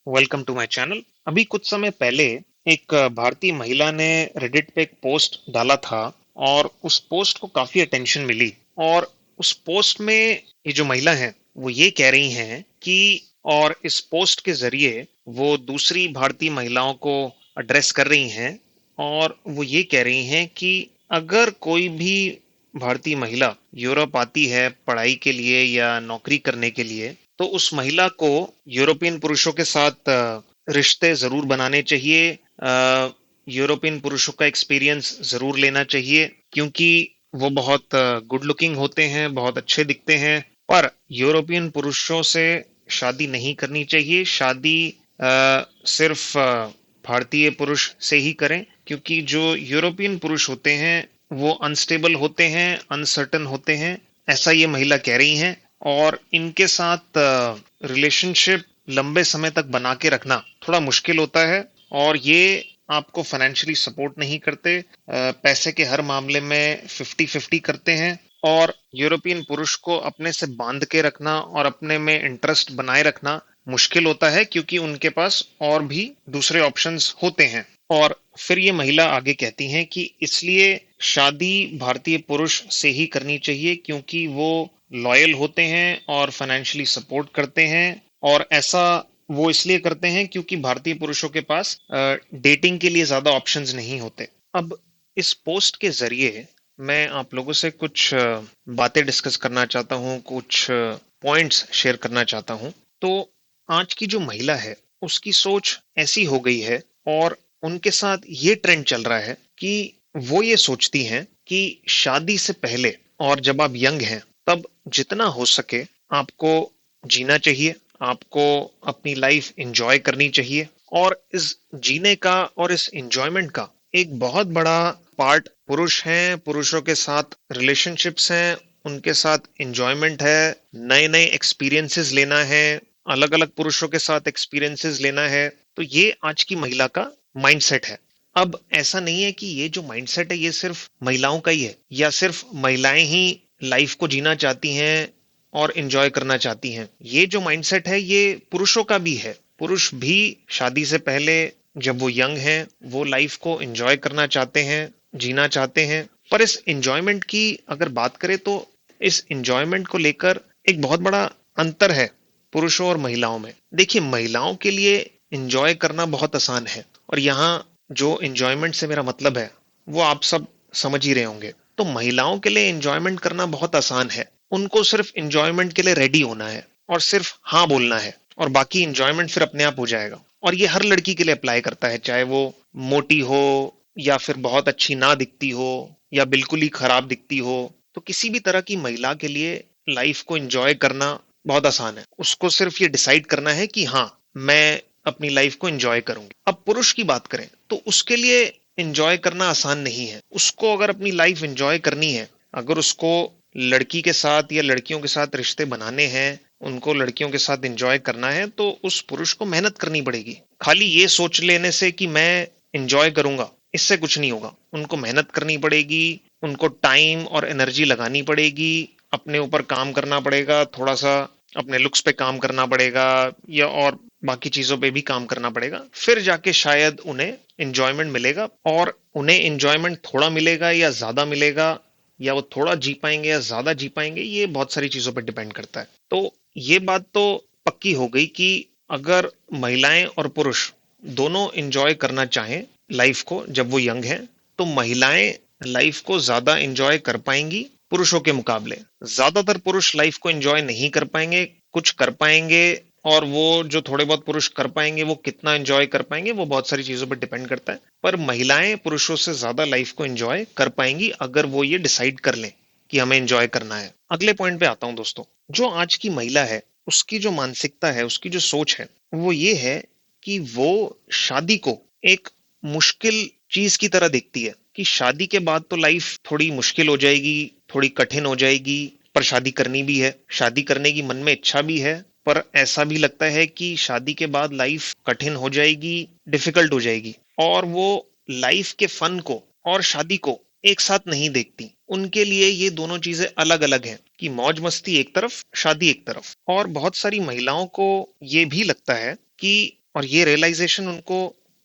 Welcome to my channel. अभी कुछ समय पहले एक भारतीय महिला ने रेडिट पे एक पोस्ट डाला था और उस पोस्ट को काफी अटेंशन मिली। और उस पोस्ट में ये जो महिला है वो ये कह रही हैं कि और इस पोस्ट के जरिए वो दूसरी भारतीय महिलाओं को एड्रेस कर रही हैं और वो ये कह रही हैं कि अगर कोई भी भारतीय महिला यूरोप आती है पढ़ाई के लिए या नौकरी करने के लिए तो उस महिला को यूरोपियन पुरुषों के साथ रिश्ते जरूर बनाने चाहिए। यूरोपियन पुरुषों का एक्सपीरियंस जरूर लेना चाहिए क्योंकि वो बहुत गुड लुकिंग होते हैं, बहुत अच्छे दिखते हैं। पर यूरोपियन पुरुषों से शादी नहीं करनी चाहिए। शादी सिर्फ भारतीय पुरुष से ही करें क्योंकि जो यूरोपियन पुरुष होते हैं वो अनस्टेबल होते हैं, अनसर्टन होते हैं। ऐसा ये महिला कह रही हैं और इनके साथ रिलेशनशिप लंबे समय तक बना के रखना थोड़ा मुश्किल होता है। और ये आपको फाइनेंशियली सपोर्ट नहीं करते, पैसे के हर मामले में 50-50 करते हैं। और यूरोपियन पुरुष को अपने से बांध के रखना और अपने में इंटरेस्ट बनाए रखना मुश्किल होता है क्योंकि उनके पास और भी दूसरे ऑप्शंस होते हैं। और फिर ये महिला आगे कहती हैं कि इसलिए शादी भारतीय पुरुष से ही करनी चाहिए क्योंकि वो लॉयल होते हैं और फाइनेंशियली सपोर्ट करते हैं। और ऐसा वो इसलिए करते हैं क्योंकि भारतीय पुरुषों के पास डेटिंग के लिए ज्यादा ऑप्शंस नहीं होते। अब इस पोस्ट के जरिए मैं आप लोगों से कुछ बातें डिस्कस करना चाहता हूँ, कुछ पॉइंट्स शेयर करना चाहता हूँ। तो आज की जो महिला है उसकी सोच ऐसी हो गई है और उनके साथ ये ट्रेंड चल रहा है कि वो ये सोचती हैं कि शादी से पहले और जब आप यंग हैं तब जितना हो सके आपको जीना चाहिए, आपको अपनी लाइफ एंजॉय करनी चाहिए। और इस जीने का और इस एंजॉयमेंट का एक बहुत बड़ा पार्ट पुरुष हैं, पुरुषों के साथ रिलेशनशिप्स हैं, उनके साथ एंजॉयमेंट है, नए नए एक्सपीरियंसेस लेना है, अलग अलग पुरुषों के साथ एक्सपीरियंसेस लेना है। तो ये आज की महिला का माइंडसेट है। अब ऐसा नहीं है कि ये जो माइंडसेट है ये सिर्फ महिलाओं का ही है या सिर्फ महिलाएं ही लाइफ को जीना चाहती हैं और एंजॉय करना चाहती हैं। ये जो माइंडसेट है ये पुरुषों का भी है। पुरुष भी शादी से पहले जब वो यंग हैं वो लाइफ को एंजॉय करना चाहते हैं, जीना चाहते हैं। पर इस एंजॉयमेंट की अगर बात करें तो इस एंजॉयमेंट को लेकर एक बहुत बड़ा अंतर है पुरुषों और महिलाओं में। देखिए, महिलाओं के लिए एंजॉय करना बहुत आसान है और यहाँ जो एंजॉयमेंट से मेरा मतलब है वो आप सब समझ ही रहे होंगे। तो महिलाओं के लिए एंजॉयमेंट करना बहुत आसान है। उनको सिर्फ एंजॉयमेंट के लिए रेडी होना है और सिर्फ हाँ बोलना है और बाकी एंजॉयमेंट फिर अपने आप हो जाएगा। और ये हर लड़की के लिए अप्लाई करता है, चाहे वो मोटी हो या फिर बहुत अच्छी ना दिखती हो या बिल्कुल ही खराब दिखती हो। तो किसी भी तरह की महिला के लिए लाइफ को एंजॉय करना बहुत आसान है। उसको सिर्फ ये डिसाइड करना है कि हाँ, मैं अपनी लाइफ को एंजॉय करूंगी। अब पुरुष की बात करें तो उसके लिए एंजॉय करना आसान नहीं है। उसको अगर अपनी लाइफ एंजॉय करनी है, अगर उसको लड़की के साथ या लड़कियों के साथ रिश्ते बनाने हैं, उनको लड़कियों के साथ एंजॉय करना है, तो उस पुरुष को मेहनत करनी पड़ेगी। खाली ये सोच लेने से कि मैं एंजॉय करूंगा, इससे कुछ नहीं होगा। उनको मेहनत करनी पड़ेगी, उनको टाइम और एनर्जी लगानी पड़ेगी, अपने ऊपर काम करना पड़ेगा, थोड़ा सा अपने लुक्स पे काम करना पड़ेगा या और बाकी चीजों पे भी काम करना पड़ेगा। फिर जाके शायद उन्हें एंजॉयमेंट मिलेगा। और उन्हें एंजॉयमेंट थोड़ा मिलेगा या ज्यादा मिलेगा, या वो थोड़ा जी पाएंगे या ज्यादा जी पाएंगे, ये बहुत सारी चीजों पर डिपेंड करता है। तो ये बात तो पक्की हो गई कि अगर महिलाएं और पुरुष दोनों एंजॉय करना चाहें लाइफ को जब वो यंग हैं, तो महिलाएं लाइफ को ज्यादा एंजॉय कर पाएंगी पुरुषों के मुकाबले। ज्यादातर पुरुष लाइफ को एंजॉय नहीं कर पाएंगे, कुछ कर पाएंगे। और वो जो थोड़े बहुत पुरुष कर पाएंगे वो कितना एंजॉय कर पाएंगे वो बहुत सारी चीजों पर डिपेंड करता है। पर महिलाएं पुरुषों से ज्यादा लाइफ को एंजॉय कर पाएंगी अगर वो ये डिसाइड कर लें कि हमें एंजॉय करना है। अगले पॉइंट पे आता हूं दोस्तों। जो आज की महिला है उसकी जो मानसिकता है, उसकी जो सोच है वो ये है कि वो शादी को एक मुश्किल चीज की तरह देखती है कि शादी के बाद तो लाइफ थोड़ी मुश्किल हो जाएगी, थोड़ी कठिन हो जाएगी। पर शादी करनी भी है, शादी करने की मन में इच्छा भी है। पर ऐसा भी लगता है कि शादी के बाद लाइफ कठिन हो जाएगी, डिफिकल्ट हो जाएगी। और वो लाइफ के फन को और शादी को एक साथ नहीं देखती। उनके लिए ये दोनों चीजें अलग अलग हैं कि मौज मस्ती एक तरफ, शादी एक तरफ। और बहुत सारी महिलाओं को ये भी लगता है कि और ये रियलाइजेशन उनको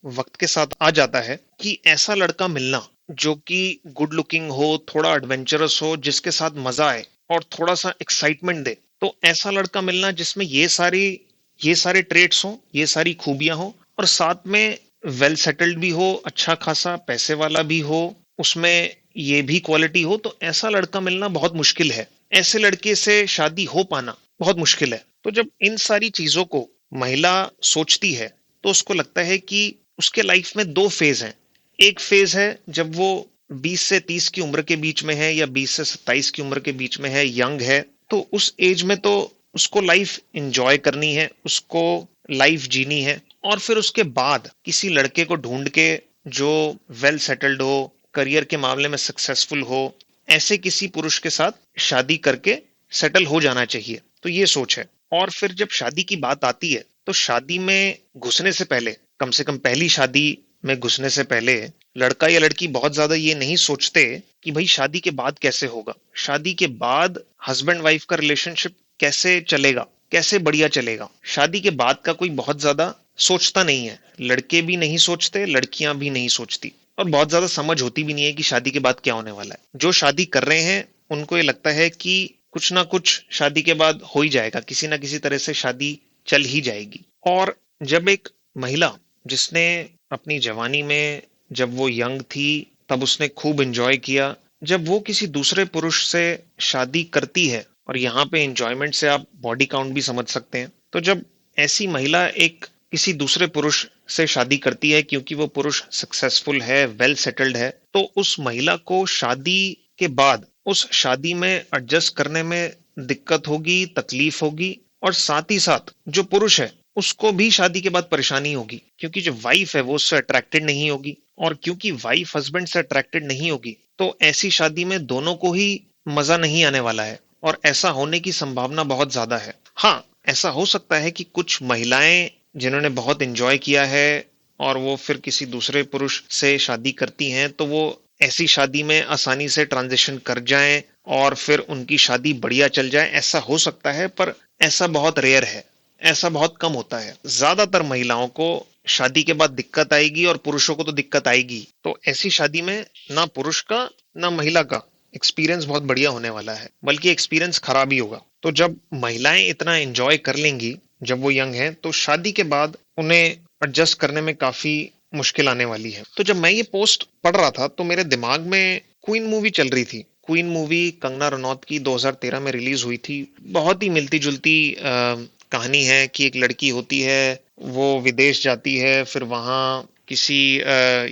वक्त के साथ आ जाता है कि ऐसा लड़का मिलना जो कि गुड लुकिंग हो, थोड़ा एडवेंचरस हो, जिसके साथ मजा आए और थोड़ा सा एक्साइटमेंट दे, तो ऐसा लड़का मिलना जिसमें ये सारे ट्रेट्स हो, ये सारी खूबियां हो, और साथ में वेल सेटल्ड भी हो, अच्छा खासा पैसे वाला भी हो, उसमें ये भी क्वालिटी हो, तो ऐसा लड़का मिलना बहुत मुश्किल है। ऐसे लड़के से शादी हो पाना बहुत मुश्किल है। तो जब इन सारी चीजों को महिला सोचती है, तो उसको लगता है कि उसके लाइफ में दो फेज हैं। एक फेज है जब वो 20 से 30 की उम्र के बीच में है, या 20 से 27 की उम्र के बीच में है, यंग है, तो उस एज में तो उसको लाइफ एंजॉय करनी है, उसको लाइफ जीनी है। और फिर उसके बाद किसी लड़के को ढूंढ के जो वेल सेटल्ड हो, करियर के मामले में सक्सेसफुल हो, ऐसे किसी पुरुष के साथ शादी करके सेटल हो जाना चाहिए। तो ये सोच है। और फिर जब शादी की बात आती है, तो शादी में घुसने से पहले, कम से कम पहली शादी में घुसने से पहले, लड़का या लड़की बहुत ज्यादा ये नहीं सोचते कि भाई शादी के बाद कैसे होगा, शादी के बाद हस्बैंड वाइफ का रिलेशनशिप कैसे चलेगा, कैसे बढ़िया चलेगा। शादी के बाद का कोई बहुत ज्यादा सोचता नहीं है। लड़के भी नहीं सोचते, लड़कियां भी नहीं सोचती, और बहुत ज्यादा समझ होती भी नहीं है कि शादी के बाद क्या होने वाला है। जो शादी कर रहे हैं उनको ये लगता है कि कुछ ना कुछ शादी के बाद हो ही जाएगा, किसी ना किसी तरह से शादी चल ही जाएगी। और जब एक महिला, जिसने अपनी जवानी में, जब वो यंग थी, तब उसने खूब एंजॉय किया, जब वो किसी दूसरे पुरुष से शादी करती है, और यहाँ पे एंजॉयमेंट से आप बॉडी काउंट भी समझ सकते हैं, तो जब ऐसी महिला एक किसी दूसरे पुरुष से शादी करती है, क्योंकि वो पुरुष सक्सेसफुल है, वेल सेटल्ड है, तो उस महिला को शादी के बाद उस शादी में एडजस्ट करने में दिक्कत होगी, तकलीफ होगी, और साथ ही साथ जो पुरुष है उसको भी शादी के बाद परेशानी होगी, क्योंकि जो वाइफ है वो उससे अट्रैक्टेड नहीं होगी। और क्योंकि वाइफ हस्बैंड से अट्रैक्टेड नहीं होगी, तो ऐसी शादी में दोनों को ही मजा नहीं आने वाला है, और ऐसा होने की संभावना बहुत ज्यादा है। हाँ, ऐसा हो सकता है कि कुछ महिलाएं जिन्होंने बहुत एंजॉय किया है और वो फिर किसी दूसरे पुरुष से शादी करती हैं, तो वो ऐसी शादी में आसानी से ट्रांजिशन कर जाएं और फिर उनकी शादी बढ़िया चल जाए, ऐसा हो सकता है। पर ऐसा बहुत रेयर है, ऐसा बहुत कम होता है। ज्यादातर महिलाओं को शादी के बाद दिक्कत आएगी, और पुरुषों को तो दिक्कत आएगी। तो ऐसी शादी में ना पुरुष का ना महिला का एक्सपीरियंस बहुत बढ़िया होने वाला है, बल्कि एक्सपीरियंस खराब ही होगा। तो जब महिलाएं इतना एंजॉय कर लेंगी जब वो यंग हैं, तो शादी के बाद उन्हें एडजस्ट करने में काफी मुश्किल आने वाली है। तो जब मैं ये पोस्ट पढ़ रहा था, तो मेरे दिमाग में क्वीन मूवी चल रही थी। क्वीन मूवी कंगना रनौत की 2013 में रिलीज हुई थी। बहुत ही मिलती जुलती कहानी है कि एक लड़की होती है, वो विदेश जाती है, फिर वहां किसी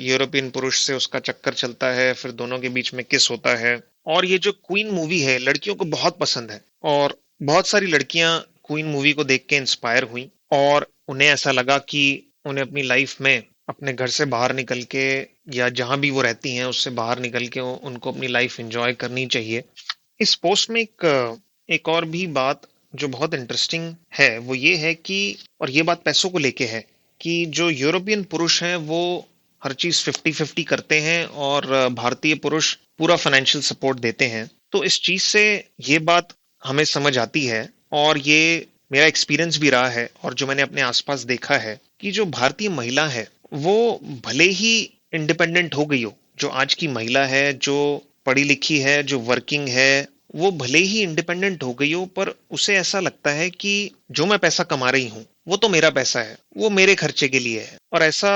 यूरोपियन पुरुष से उसका चक्कर चलता है, फिर दोनों के बीच में किस होता है। और ये जो क्वीन मूवी है लड़कियों को बहुत पसंद है, और बहुत सारी लड़कियां क्वीन मूवी को देख के इंस्पायर हुई, और उन्हें ऐसा लगा कि उन्हें अपनी लाइफ में अपने घर से बाहर निकल के, या जहां भी वो रहती हैं उससे बाहर निकल के उनको अपनी लाइफ एंजॉय करनी चाहिए। इस पोस्ट में एक और भी बात जो बहुत इंटरेस्टिंग है, वो ये है कि, और ये बात पैसों को लेके है, कि जो यूरोपियन पुरुष हैं वो हर चीज 50-50 करते हैं, और भारतीय पुरुष पूरा फाइनेंशियल सपोर्ट देते हैं। तो इस चीज से ये बात हमें समझ आती है, और ये मेरा एक्सपीरियंस भी रहा है, और जो मैंने अपने आसपास देखा है, कि जो भारतीय महिला है वो भले ही इंडिपेंडेंट हो गई हो, जो आज की महिला है, जो पढ़ी लिखी है, जो वर्किंग है, वो भले ही इंडिपेंडेंट हो गई हो, पर उसे ऐसा लगता है कि जो मैं पैसा कमा रही हूँ वो तो मेरा पैसा है, वो मेरे खर्चे के लिए है। और ऐसा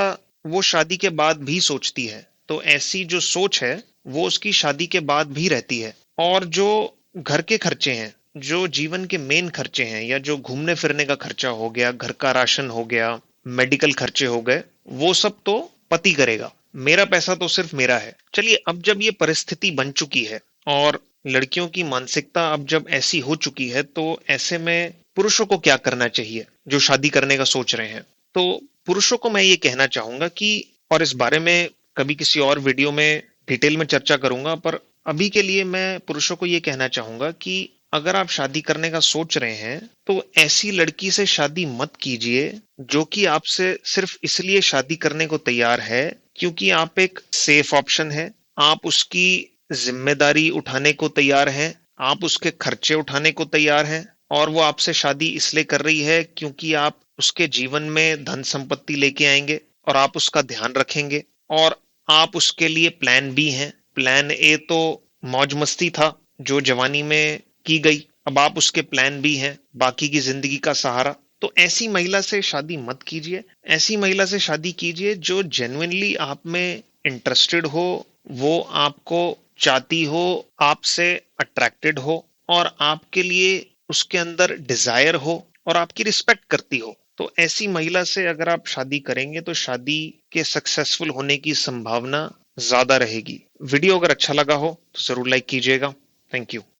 वो शादी के बाद भी सोचती है। तो ऐसी जो सोच है वो उसकी शादी के बाद भी रहती है। और जो घर के खर्चे हैं, जो जीवन के मेन खर्चे हैं, या जो घूमने फिरने का खर्चा हो गया, घर का राशन हो गया, मेडिकल खर्चे हो गए, वो सब तो पति करेगा। मेरा पैसा तो सिर्फ मेरा है। चलिए, अब जब ये परिस्थिति बन चुकी है और लड़कियों की मानसिकता अब जब ऐसी हो चुकी है, तो ऐसे में पुरुषों को क्या करना चाहिए जो शादी करने का सोच रहे हैं। तो पुरुषों को मैं ये कहना चाहूंगा कि, और इस बारे में कभी किसी और वीडियो में डिटेल में चर्चा करूंगा, पर अभी के लिए मैं पुरुषों को ये कहना चाहूंगा कि अगर आप शादी करने का सोच रहे हैं, तो ऐसी लड़की से शादी मत कीजिए जो कि आपसे सिर्फ इसलिए शादी करने को तैयार है क्योंकि आप एक सेफ ऑप्शन है, आप उसकी जिम्मेदारी उठाने को तैयार हैं, आप उसके खर्चे उठाने को तैयार हैं, और वो आपसे शादी इसलिए कर रही है क्योंकि आप उसके जीवन में धन संपत्ति लेके आएंगे और आप उसका ध्यान रखेंगे, और आप उसके लिए प्लान बी हैं। प्लान ए तो मौज मस्ती था जो जवानी में की गई, अब आप उसके प्लान बी हैं, बाकी की जिंदगी का सहारा। तो ऐसी महिला से शादी मत कीजिए। ऐसी महिला से शादी कीजिए जो जेन्युइनली आप में इंटरेस्टेड हो, वो आपको चाहती हो, आपसे अट्रैक्टेड हो, और आपके लिए उसके अंदर डिजायर हो, और आपकी रिस्पेक्ट करती हो। तो ऐसी महिला से अगर आप शादी करेंगे तो शादी के सक्सेसफुल होने की संभावना ज्यादा रहेगी। वीडियो अगर अच्छा लगा हो तो जरूर लाइक कीजिएगा। Thank you.